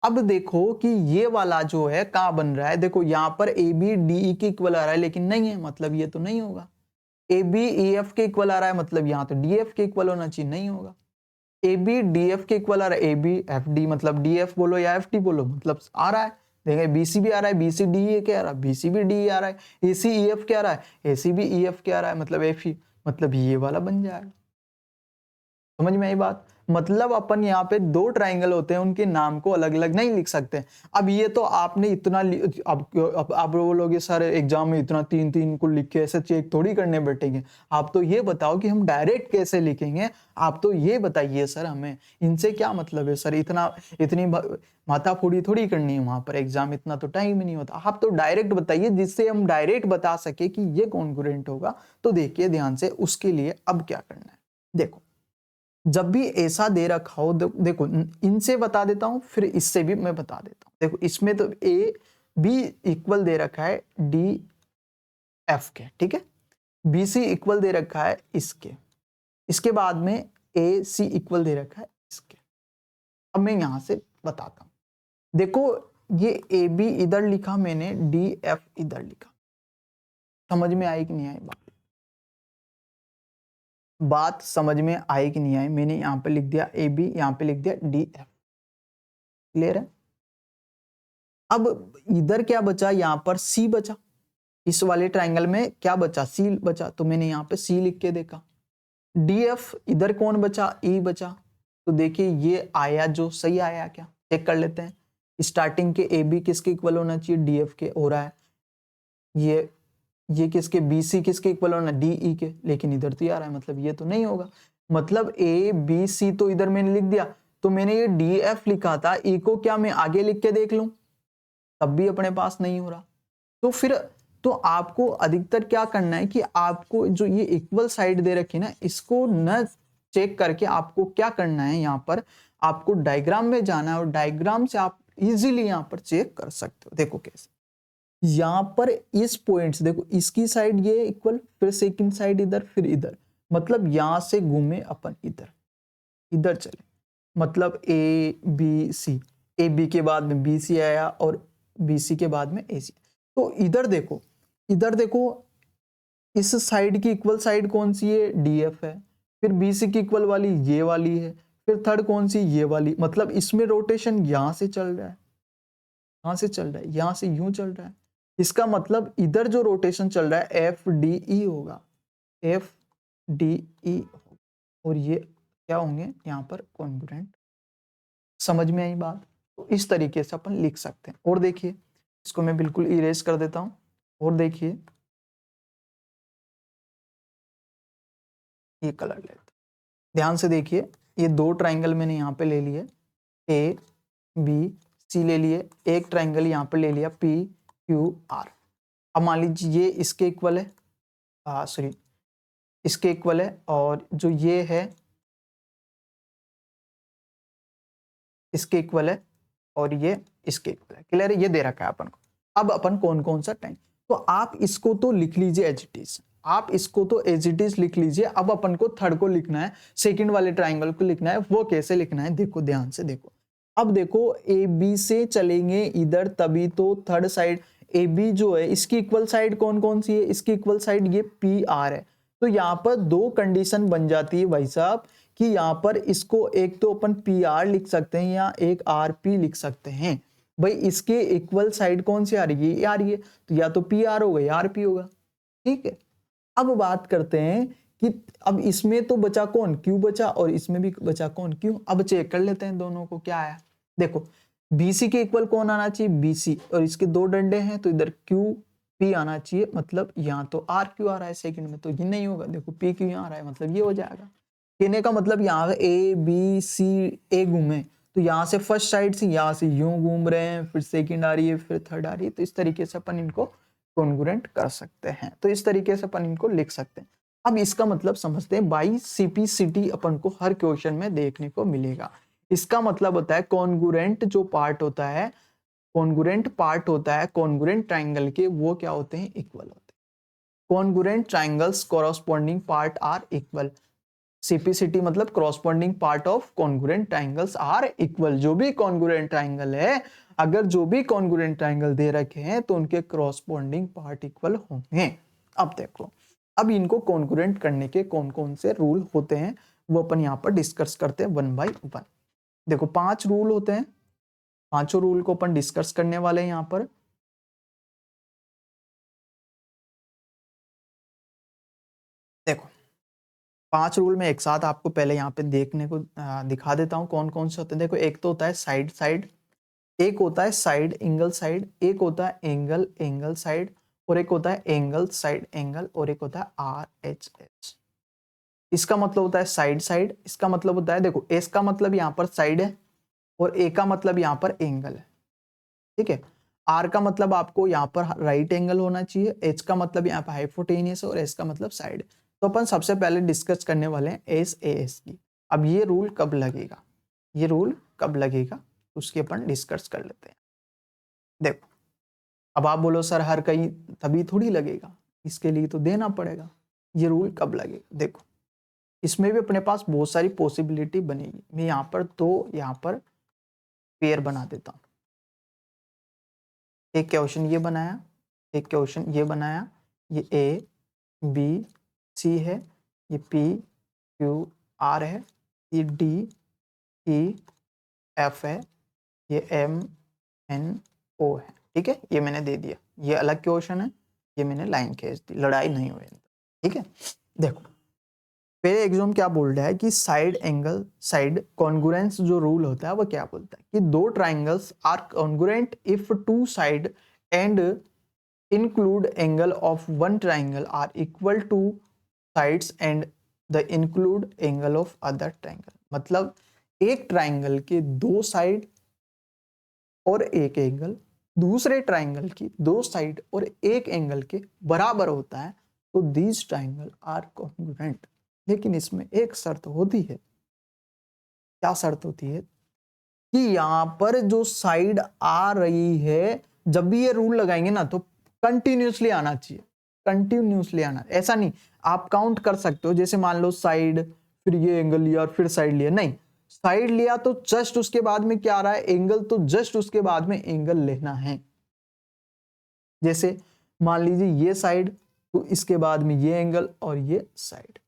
अब देखो कि ये वाला जो है कहाँ बन रहा है, देखो यहाँ पर ए बी डी ई के इक्वल आ रहा है, लेकिन नहीं है, मतलब ये तो नहीं होगा। ए बी ई एफ के इक्वल आ रहा है, मतलब यहाँ तो डी एफ के इक्वल होना चाहिए, नहीं होगा। ए बी डी एफ के इक्वल आ रहा है, ए बी एफ डी, मतलब डी एफ बोलो या एफ डी बोलो, मतलब आ रहा है। देखें बी सी भी आ रहा है, बी सी डी ए के आ रहा है, बी सी भी डी आ रहा है, ए सी ई एफ के आ रहा है, ए सी भी ई एफ के आ रहा है, मतलब एफ ई, मतलब ये वाला बन जाएगा। समझ में आई बात। मतलब अपन यहाँ पे दो ट्राइंगल होते हैं, उनके नाम को अलग अलग नहीं लिख सकते। अब ये तो आपने इतना अब आप बोलोगे सर एग्जाम में इतना तीन तीन को लिख के ऐसे चेक थोड़ी करने बैठेंगे। आप तो ये बताओ कि हम डायरेक्ट कैसे लिखेंगे, आप तो ये बताइए सर हमें, इनसे क्या मतलब है सर, इतनी माथाफोड़ी थोड़ी करनी है वहां पर, एग्जाम इतना तो टाइम ही नहीं होता। आप तो डायरेक्ट बताइए जिससे हम डायरेक्ट बता सके कि ये कॉन्ग्रुएंट होगा। तो देखिए ध्यान से, उसके लिए अब क्या करना है, देखो जब भी ऐसा दे रखा हो, देखो इनसे बता देता हूं, फिर इससे भी मैं बता देता हूं। देखो इसमें तो ए बी इक्वल दे रखा है डी एफ के, ठीक है, बी सी इक्वल दे रखा है इसके, इसके बाद में ए सी इक्वल दे रखा है इसके। अब मैं यहां से बताता हूं, देखो ये ए बी इधर लिखा मैंने, डी एफ इधर लिखा, समझ में आई कि नहीं आई बात समझ में आई कि नहीं आई। मैंने यहाँ पे लिख दिया ए बी, यहाँ पे लिख दिया डी एफ, क्लियर है। अब इधर क्या बचा, यहाँ पर सी बचा, इस वाले ट्राइंगल में क्या बचा, सी बचा, तो मैंने यहाँ पे सी लिख के देखा। डी एफ इधर कौन बचा, ई बचा, तो देखिए ये आया, जो सही आया क्या चेक कर लेते हैं। स्टार्टिंग के ए बी किसके इक्वल होना चाहिए, डी एफ के, हो रहा है। ये किसके, बी सी किसके इक्वल होना, डी ई के, लेकिन इधर तो आ रहा है, मतलब ये तो नहीं होगा। मतलब ए बी सी तो इधर मैंने लिख दिया, तो मैंने ये डी एफ लिखा था, ई को क्या मैं आगे लिख के देख लूं, तब भी अपने पास नहीं हो रहा। तो फिर तो आपको अधिकतर क्या करना है कि आपको जो ये इक्वल साइड दे रखी है ना, इसको न चेक करके आपको क्या करना है, यहाँ पर आपको डायग्राम में जाना है और डायग्राम से आप इजीली यहाँ पर चेक कर सकते हो। देखो कैसे, यहाँ पर इस पॉइंट्स देखो, इसकी साइड ये इक्वल, फिर सेकंड साइड इधर, फिर इधर, मतलब यहां से घूमे अपन इधर, इधर चले, मतलब ए बी सी, ए बी के बाद में बी सी आया और बी सी के बाद में ए सी। तो इधर देखो, इधर देखो, इस साइड की इक्वल साइड कौन सी है, डी एफ है, फिर बी सी की इक्वल वाली ये वाली है, फिर थर्ड कौन सी, ये वाली, मतलब इसमें रोटेशन यहां से चल रहा है, यहां से चल रहा है, यहां से यूं चल रहा है। इसका मतलब इधर जो रोटेशन चल रहा है एफ डी ई होगा, एफ डी ई, और ये क्या होंगे यहाँ पर कॉन्ग्रुएंट। समझ में आई बात? तो इस तरीके से अपन लिख सकते हैं। और देखिए, इसको मैं बिल्कुल इरेज कर देता हूं, और देखिए ये कलर लेते, ध्यान से देखिए, ये दो ट्राइंगल मैंने यहाँ पे ले लिए, ए बी सी ले लिए, एक ट्राइंगल यहाँ पे ले लिया पी क्यू आर। अब मान लीजिए ये इसके इक्वल है, सॉरी इसके इक्वल है, और जो ये है इसके इक्वल है, और ये इसके इक्वल है। क्लियर है? ये दे रखा है अपन को। अब अपन कौन कौन सा टाइम, तो आप इसको तो लिख लीजिए एज इट इज, आप इसको तो एज इट इज लिख लीजिए। अब अपन को थर्ड को लिखना है, सेकंड वाले ट्राइंगल को लिखना है। वो कैसे लिखना है, देखो ध्यान से देखो। अब देखो, ए बी से चलेंगे इधर, तभी तो थर्ड साइड ए बी जो है, इसकी इक्वल साइड कौन कौन सी है, इसकी इक्वल साइड ये पी आर है। तो यहाँ पर दो कंडीशन बन जाती है भाई साहब, कि यहाँ पर इसको एक तो अपन पी आर लिख सकते हैं या एक आर पी लिख सकते हैं। भाई इसके इक्वल साइड कौन सी आ रही है, ये आ रही है, तो या तो पी आर होगा या आर पी होगा। ठीक है, अब बात करते हैं कि अब इसमें तो बचा कौन, क्यू बचा, और इसमें भी बचा कौन, क्यू। अब चेक कर लेते हैं दोनों को क्या आया। देखो, बीसी के इक्वल कौन आना चाहिए, बीसी, और इसके दो डंडे हैं तो इधर क्यू पी आना चाहिए, मतलब यहाँ तो आर क्यू आ रहा है सेकंड में, तो ये नहीं होगा। देखो पी क्यू यहाँ आ रहा है, मतलब ये हो जाएगा। कहने का मतलब यहाँ ए बी सी ए घूमे, तो यहाँ से फर्स्ट साइड से यहाँ से यूं घूम रहे हैं, फिर सेकंड आ रही है, फिर थर्ड आ रही है। तो इस तरीके से अपन इनको कॉन्ग्रुएंट कर सकते हैं। तो इस तरीके से अपन इनको लिख सकते हैं। अब इसका मतलब समझते हैं, बाई सीपीसीटी अपन को हर क्वेश्चन में देखने को मिलेगा। इसका मतलब होता है कॉन्ग्रुएंट जो पार्ट होता है, कॉन्ग्रुएंट पार्ट होता है कॉन्ग्रुएंट ट्राइंगल के, वो क्या होते हैं, इक्वल होते हैं। Congruent triangles corresponding part are equal. CPCT मतलब corresponding part of congruent triangles are equal. जो भी कॉन्ग्रुएंट ट्राइंगल है, अगर जो भी कॉन्ग्रुएंट ट्राइंगल दे रखे हैं तो उनके कॉरस्पॉन्डिंग पार्ट इक्वल होंगे। अब देखो, अब इनको कॉन्ग्रुएंट करने के कौन कौन से रूल होते हैं, वो अपन यहाँ पर डिस्कस करते हैं वन बाय वन। देखो 5 रूल होते हैं, पांचों रूल को अपन डिस्कस करने वाले हैं यहाँ पर। देखो 5 रूल में एक साथ आपको पहले यहाँ पे देखने को दिखा देता हूँ कौन कौन से होते हैं। देखो, एक तो होता है साइड साइड, एक होता है साइड एंगल साइड, एक होता है एंगल एंगल साइड, और एक होता है एंगल साइड एंगल, और एक होता है आर एच एच। इसका मतलब होता है साइड साइड, इसका मतलब होता है, देखो एस का मतलब यहाँ पर साइड है, और ए का मतलब यहाँ पर एंगल है। ठीक है, आर का मतलब आपको यहाँ पर राइट एंगल होना चाहिए, एच का मतलब यहाँ पर हाइपोटेनियस है, और एस का मतलब साइड। तो अपन सबसे पहले डिस्कस करने वाले हैं एस ए एस की। अब ये रूल कब लगेगा, ये रूल कब लगेगा उसकी अपन डिस्कस कर लेते हैं। देखो, अब आप बोलो सर हर कहीं तभी थोड़ी लगेगा, इसके लिए तो देना पड़ेगा। ये रूल कब लगेगा, देखो इसमें भी अपने पास बहुत सारी पॉसिबिलिटी बनेगी। मैं यहाँ पर दो यहाँ पर पेयर बना देता हूँ। एक क्वेश्चन ये बनाया, एक क्वेश्चन ये बनाया, ये ए बी सी है, ये पी क्यू आर है, ये डी ई एफ है, ये एम एन ओ है। ठीक है, ये मैंने दे दिया, ये अलग क्वेश्चन है, ये मैंने लाइन खींच दी, लड़ाई नहीं हुई। ठीक है, देखो पहले एग्जाम क्या बोल रहा है कि साइड एंगल साइड कॉन्ग्रुएंस जो रूल होता है वो क्या बोलता है कि दो triangles are congruent if two side and include angle of one triangle are equal to sides and the include angle of other triangle। मतलब एक ट्राइंगल के दो साइड और एक एंगल दूसरे ट्राइंगल की दो साइड और एक एंगल के बराबर होता है तो दीज ट्राइंगल आर कॉन्ग्रुएंट। लेकिन इसमें एक शर्त होती है। क्या शर्त होती है? कि यहाँ पर जो साइड आ रही है, जब भी ये रूल लगाएंगे ना तो कंटिन्यूसली आना चाहिए, कंटिन्यूसली आना। ऐसा नहीं आप काउंट कर सकते हो, जैसे मान लो साइड, फिर ये एंगल लिया और फिर साइड लिया, नहीं, साइड लिया तो जस्ट उसके बाद में क्या आ रहा है, एंगल, तो जस्ट उसके बाद में एंगल लेना है। जैसे मान लीजिए ये साइड, तो इसके बाद में ये एंगल और ये साइड।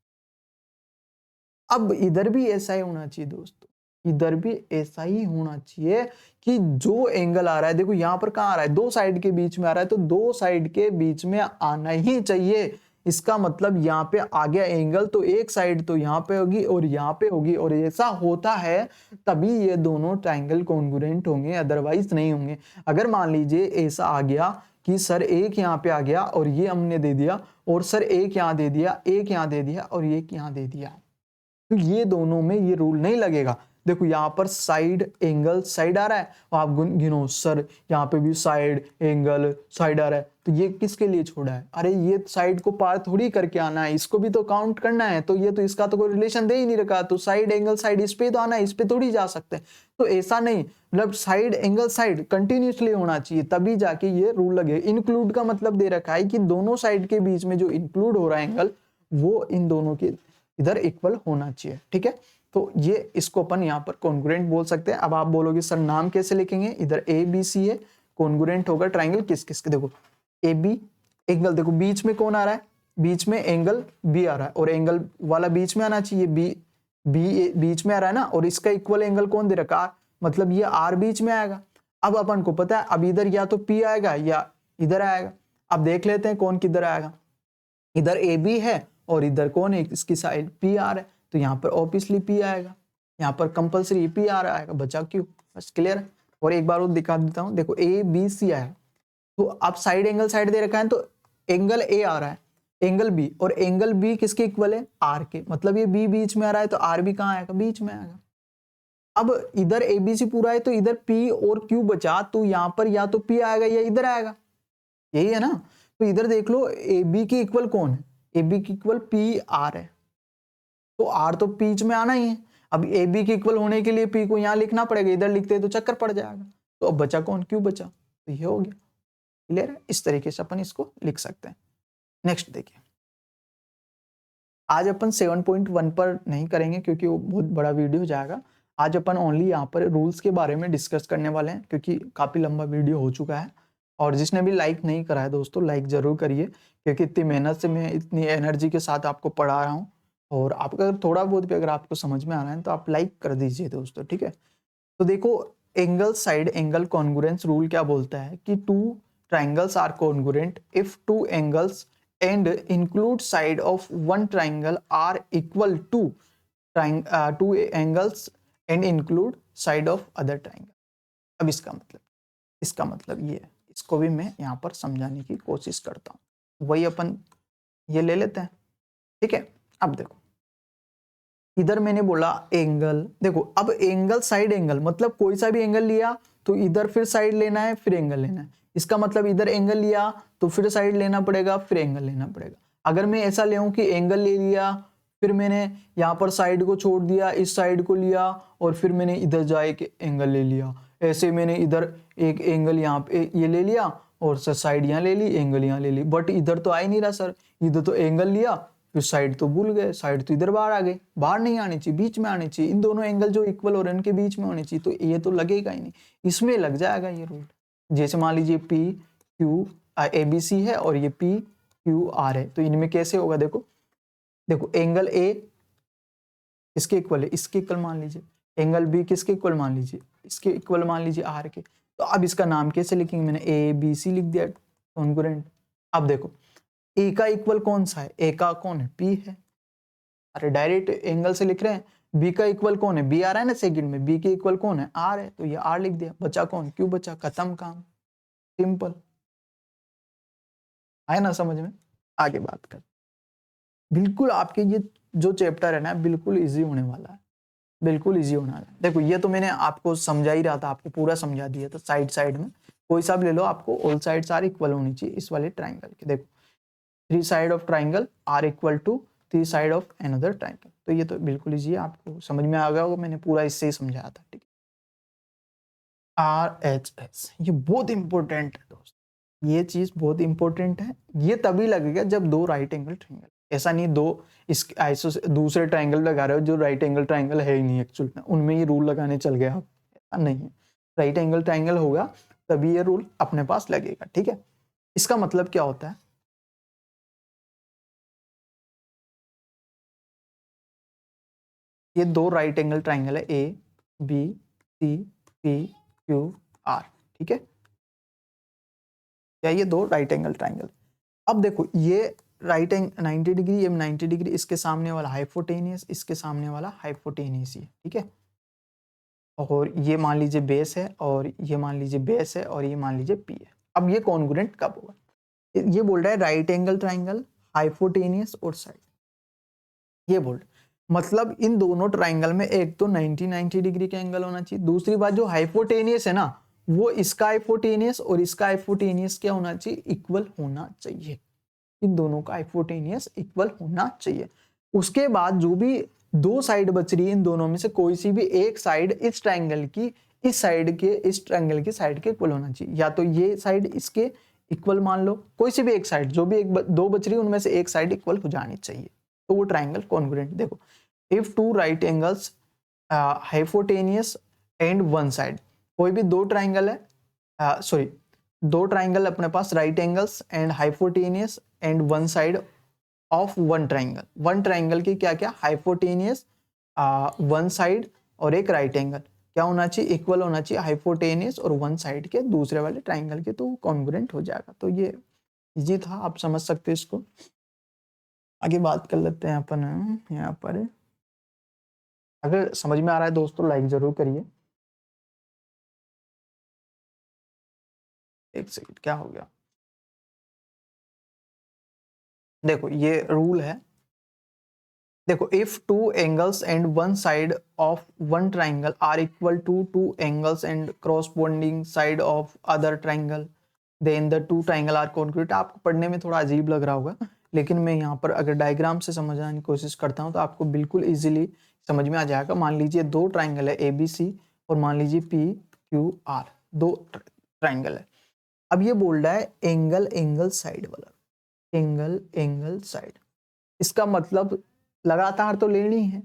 अब इधर भी ऐसा ही होना चाहिए दोस्तों, इधर भी ऐसा ही होना चाहिए कि जो एंगल आ रहा है, देखो यहां पर कहां आ रहा है, दो साइड के बीच में आ रहा है, तो दो साइड के बीच में आना ही चाहिए। इसका मतलब यहाँ पे आ गया एंगल, तो एक साइड तो यहाँ पे होगी और यहाँ पे होगी, और ऐसा होता है तभी ये दोनों ट्राइंगल कॉन्ग्रुएंट होंगे, अदरवाइज नहीं होंगे। अगर मान लीजिए ऐसा आ गया कि सर एक यहाँ पे आ गया और ये हमने दे दिया, और सर एक यहाँ दे दिया, एक यहाँ दे दिया और एक यहाँ दे दिया, तो ये दोनों में ये रूल नहीं लगेगा। देखो यहाँ पर साइड एंगल साइड आ रहा है, और आप गिनो सर यहाँ पे भी साइड एंगल साइड आ रहा है, तो ये किसके लिए छोड़ा है? अरे ये साइड को पार थोड़ी करके आना है, इसको भी तो काउंट करना है, तो ये तो इसका तो कोई रिलेशन दे ही नहीं रखा, तो साइड एंगल साइड इस पे तो आना है, इस पे थोड़ी जा सकते हैं। तो ऐसा नहीं, मतलब साइड एंगल साइड कंटिन्यूसली होना चाहिए, तभी जाके ये रूल लगे। इंक्लूड का मतलब दे रखा है कि दोनों साइड के बीच में जो इंक्लूड हो रहा है एंगल, वो इन दोनों के इधर इक्वल होना चाहिए, ठीक है। तो ये इसको अपन यहाँ पर कॉन्ग्रुएंट बोल सकते हैं। अब आप बोलोगे सर नाम कैसे लिखेंगे? इधर ए बी सी है, कॉन्ग्रुएंट होगा ट्राइंगल किस किस के, देखो ए बी एंगल, देखो बीच में कौन आ रहा है, बीच में एंगल बी आ रहा है, और एंगल वाला बीच में आना चाहिए, बी बी बीच में आ रहा है ना, और इसका इक्वल एंगल कौन दे रखा, मतलब ये आर बीच में आएगा। अब अपन को पता है अब इधर या तो पी आएगा या इधर आएगा। अब देख लेते हैं कौन किधर आएगा। इधर ए बी है और इधर कौन है, इसकी साइड पी आर है, तो यहाँ पर ऑब्वियसली पी आएगा, यहाँ पर कंपलसरी पी आर आएगा, बचा क्यों, बस क्लियर है। और एक बार और दिखा देता हूँ, देखो ए बी सी आया, तो अब साइड एंगल साइड दे रखा है, तो एंगल ए आ रहा है, एंगल बी, और एंगल बी किसके इक्वल है, आर के, मतलब ये बी बीच में आ रहा है, तो आर भी कहाँ आएगा, बीच में आएगा। अब इधर एबीसी पूरा है, तो इधर पी और क्यू बचा, तो यहाँ पर या तो पी आएगा या इधर आएगा, यही है ना। तो इधर देख लो ए बी के इक्वल कौन है, ए बी के इक्वल पी आर है, तो आर तो बीच में आना ही है। अब ए बी के इक्वल होने के लिए पी को यहाँ लिखना पड़ेगा, इधर लिखते तो चक्कर पड़ जाएगा, तो अब बचा कौन, क्यू बचा, तो ये हो गया, क्लियर है। इस तरीके से अपन इसको लिख सकते हैं। नेक्स्ट देखिए, आज अपन 7.1 पर नहीं करेंगे क्योंकि वो बहुत बड़ा वीडियो हो जाएगा। आज अपन ओनली यहाँ पर रूल्स के बारे में डिस्कस करने वाले हैं, क्योंकि काफ़ी लंबा वीडियो हो चुका है। और जिसने भी लाइक नहीं करा है दोस्तों, लाइक ज़रूर करिए, क्योंकि इतनी मेहनत से मैं इतनी एनर्जी के साथ आपको पढ़ा रहा हूँ, और आप अगर थोड़ा बहुत भी अगर आपको समझ में आ रहा है तो आप लाइक कर दीजिए दोस्तों, ठीक है। तो देखो angle side angle congruence rule क्या बोलता है कि two triangles are congruent if two angles and include side of one triangle are equal to two angles and include side of other triangle। अब इसका मतलब ये है, इसको भी मैं यहाँ पर समझाने की कोशिश करता हूँ, वही अपन ये ले लेते हैं, ठीक है। अब देखो इधर मैंने बोला एंगल, देखो अब एंगल साइड एंगल मतलब कोई सा भी एंगल लिया तो इधर फिर साइड लेना है, फिर एंगल लेना है। इसका मतलब इधर एंगल लिया तो फिर साइड लेना पड़ेगा, फिर एंगल लेना पड़ेगा। अगर मैं ऐसा ले कि एंगल ले लिया, फिर मैंने यहाँ पर साइड को छोड़ दिया, इस साइड को लिया, और फिर मैंने इधर जाए के एंगल ले लिया, ऐसे मैंने इधर एक एंगल यहाँ पे ये ले लिया और साइड यहाँ ले ली, एंगल यहाँ ले ली, बट इधर तो आ ही नहीं रहा सर, इधर तो एंगल लिया फिर साइड तो भूल गए, साइड तो इधर बाहर आ गई, बाहर नहीं आनी चाहिए, बीच में आनी चाहिए। इन दोनों एंगल जो इक्वल हो रहे हैं उनके बीच में होनी चाहिए, तो ये तो लगेगा ही नहीं, इसमें लग जाएगा ये रूल। जैसे मान लीजिए P Q A B C है और ये पी क्यू आर है, तो इनमें कैसे होगा, देखो एंगल ए इसके इक्वल है, इसके इक्वल मान लीजिए, एंगल बी किसके इक्वल मान लीजिए, इसके इक्वल मान लीजिए आर के। तो अब इसका नाम कैसे लिखेंगे, मैंने ए बी सी लिख दिया कॉन्ग्रुएंट। अब देखो ए का इक्वल कौन सा है, ए का कौन है, पी है, अरे डायरेक्ट एंगल से लिख रहे हैं। बी का इक्वल कौन है, बी आ रहा है ना सेकंड में, बी के इक्वल कौन है, आर है, तो ये आर लिख दिया, बचा कौन, क्यू बचा, खत्म काम, सिंपल। आया ना समझ में। आगे बात कर, बिल्कुल आपके ये जो चैप्टर है ना बिल्कुल इजी होने वाला है, बिल्कुल इजी होने वाला है। देखो ये तो मैंने आपको समझा ही रहा था, आपको पूरा समझा दिया था साइड साइड में, कोई सा भी ले लो, आपको ऑल साइड्स आर इक्वल होनी चाहिए इस वाले ट्राइंगल के। देखो 3 side of triangle are equal to 3 side of another triangle. तो ये तो बिल्कुल इजी है, आपको समझ में आ गया होगा, मैंने पूरा इससे ही समझाया था। ठीक है, RHS ये बहुत इंपॉर्टेंट है दोस्त, ये चीज बहुत इंपॉर्टेंट है। ये तभी लगेगा जब दो राइट एंगल ट्राइंगल, ऐसा नहीं दो इस आइसो दूसरे ट्राइंगल लगा रहे हो जो राइट एंगल ट्राइंगल है ही नहीं एक्चुअल में, उनमें ये रूल लगाने चल गए आप, ऐसा नहीं है। राइट एंगल ट्राइंगल होगा तभी ये रूल अपने पास लगेगा। ठीक है, इसका मतलब क्या होता है, ये दो राइट एंगल ट्राइंगल है, A B C P Q R. ठीक है, क्या ये दो राइट एंगल ट्राइंगल। अब देखो ये राइट एंगल 90 डिग्री, ये 90 डिग्री, इसके सामने वाला हाइपोटेनियस, इसके सामने वाला हाइपोटेनियस ही है। ठीक है, और ये मान लीजिए बेस है, और ये मान लीजिए बेस है, और ये मान लीजिए पी है। अब ये कॉन्ग्रुएंट कब होगा, ये बोल रहा है राइट एंगल ट्राइंगल, हाइपोटेनियस और साइड, ये बोल मतलब इन दोनों ट्राइंगल में एक तो 90 डिग्री का एंगल होना चाहिए, दूसरी बात जो हाइपोटेनियस है ना, वो इसका हाइपोटेनियस और इसका हाइपोटेनियस क्या होना चाहिए, इक्वल होना चाहिए। इन दोनों का हाइपोटेनियस इक्वल होना चाहिए। उसके बाद जो भी दो साइड बच रही है इन दोनों में से कोई सी भी एक साइड इस ट्राइंगल की इस साइड के इस ट्राइंगल की साइड के इक्वल होना चाहिए, या तो ये साइड इसके इक्वल मान लो, कोई सी भी एक साइड, जो भी एक दो बच रही है उनमें से एक साइड इक्वल हो जानी चाहिए, तो वो ट्राइंगल कॉन्ग्रुएंट। देखो if two right angles hypotenuse and one side, कोई भी दो ट्राइंगल है, सॉरी दो ट्राइंगल अपने पास right angles and hypotenuse and one side of one triangle, one triangle की क्या क्या हाइपोटेनियस वन साइड और एक राइट एंगल क्या होना चाहिए, इक्वल होना चाहिए हाइपोटेनियस और वन साइड के दूसरे वाले ट्राइंगल के, तो कॉन्ग्रुएंट हो जाएगा। तो ये इजी था, आप समझ सकते हैं इसको। आगे बात कर लेते हैं अपन यहाँ पर। अगर समझ में आ रहा है दोस्तों लाइक जरूर करिए। एक सेकंड, क्या हो गया, देखो ये रूल है। देखो if two angles and one side of one triangle are equal to two angles and corresponding side of other triangle then the two triangle are congruent. आपको पढ़ने में थोड़ा अजीब लग रहा होगा, लेकिन मैं यहाँ पर अगर डायग्राम से समझाने की कोशिश करता हूँ तो आपको बिल्कुल इजीली समझ में आ जाएगा। मान लीजिए दो ट्राइंगल है ABC और मान लीजिए PQR, दो ट्राइंगल है। अब ये बोल रहा है एंगल एंगल साइड वाला, एंगल एंगल साइड, इसका मतलब लगातार तो लेनी है,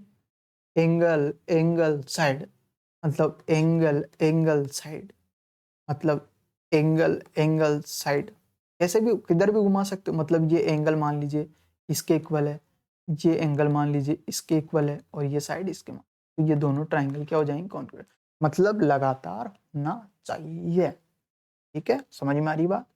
एंगल एंगल साइड मतलब एंगल एंगल साइड मतलब एंगल एंगल साइड, ऐसे भी किधर भी घुमा सकते हो। मतलब ये एंगल मान लीजिए इसके इक्वल है, ये एंगल मान लीजिए इसके इक्वल है, और ये साइड इसके मान, तो ये दोनों ट्राइंगल क्या हो जाएंगे, कॉन्ग्रुएंट, मतलब लगातार होना चाहिए। ठीक है, समझ में आ रही बात।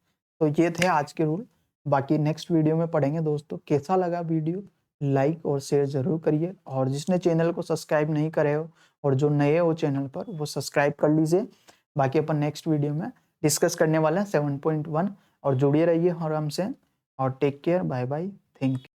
तो ये थे आज के रूल, बाकी नेक्स्ट वीडियो में पढ़ेंगे दोस्तों। कैसा लगा वीडियो, लाइक और शेयर जरूर करिए, और जिसने चैनल को सब्सक्राइब नहीं करे हो और जो नए हो चैनल पर वो सब्सक्राइब कर लीजिए। बाकी अपन नेक्स्ट वीडियो में डिस्कस करने वाले हैं 7.1, और जुड़े रहिए और हमसे, और take care, bye bye, thank you.